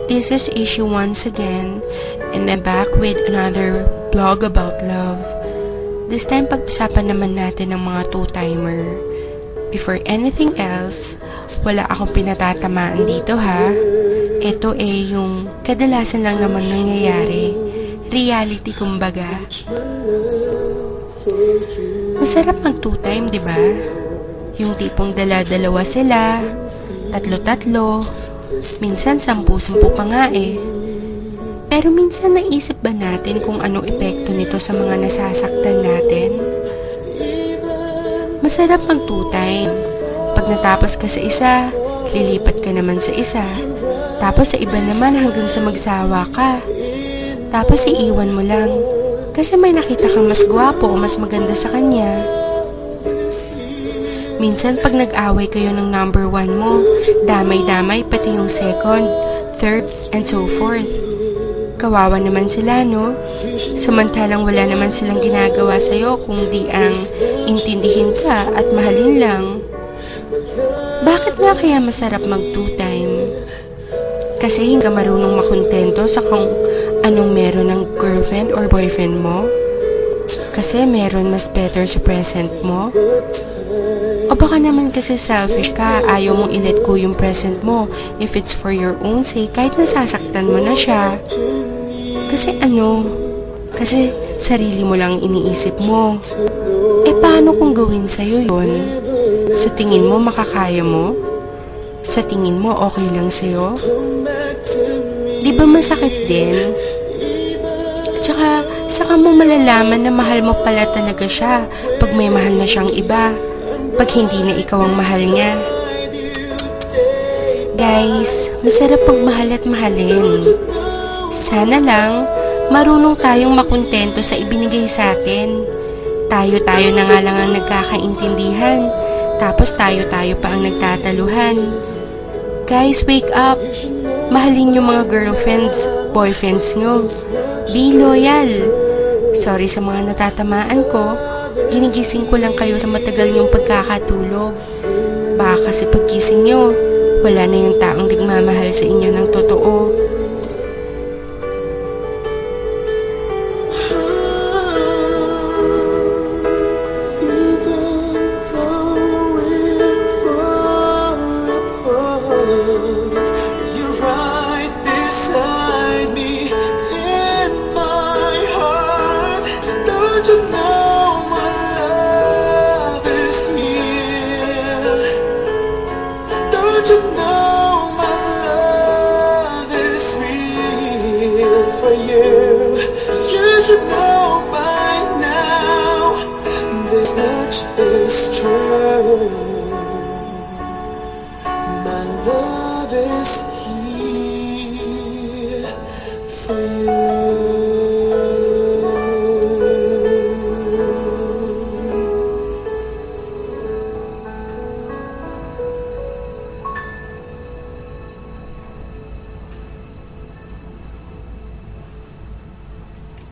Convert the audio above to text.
This is Issue once again, and I'm back with another vlog about love. This time, pag-usapan naman natin ng mga two-timer. Before anything else, wala akong pinatatamaan dito ha. Ito yung kadalasan lang naman nangyayari. Reality kumbaga. Masarap mag two-time, di ba? Yung tipong dala-dalawa sila, tatlo-tatlo, minsan 10-10 pa nga eh. Pero minsan naisip ba natin kung anong epekto nito sa mga nasasaktan natin? Masarap mag two-time. Pag natapos ka sa isa, lilipat ka naman sa isa. Tapos sa iba naman hanggang sa magsawa ka. Tapos iiwan mo lang. Kasi may nakita kang mas gwapo o mas maganda sa kanya. Minsan pag nag-away kayo ng number 1 mo, damay-damay pati yung second, third, and so forth. Kawawa naman sila, no? Samantalang wala naman silang ginagawa sa'yo kung di ang intindihin ka at mahalin lang. Bakit nga kaya masarap mag two-time? Kasi hindi ka marunong makontento sa kung anong meron ng girlfriend or boyfriend mo? Kasi meron mas better sa present mo? O baka naman kasi selfish ka, ayaw mong i-let go yung present mo if it's for your own sake kahit nasasaktan mo na siya. Kasi Kasi sarili mo lang iniisip mo. Paano kung gawin sa'yo yun? Sa tingin mo makakaya mo? Sa tingin mo okay lang sa'yo? Di ba masakit din? Tsaka, saka mo malalaman na mahal mo pala talaga siya pag may mahal na siyang iba. Pag hindi na ikaw ang mahal niya. Guys, masarap pagmahal at mahalin. Sana lang, marunong tayong makontento sa ibinigay sa atin. Tayo-tayo na nga lang ang nagkakaintindihan. Tapos tayo-tayo pa ang nagtataluhan. Guys, wake up! Mahalin yung mga girlfriends, boyfriends nyo. Be loyal! Sorry sa mga natatamaan ko. Ginigising ko lang kayo sa matagal niyong pagkakatulog. Baka kasi paggising niyo, wala na yung taong nagmamahal sa inyo ng totoo. You should know by now this much is true. My love is here for you.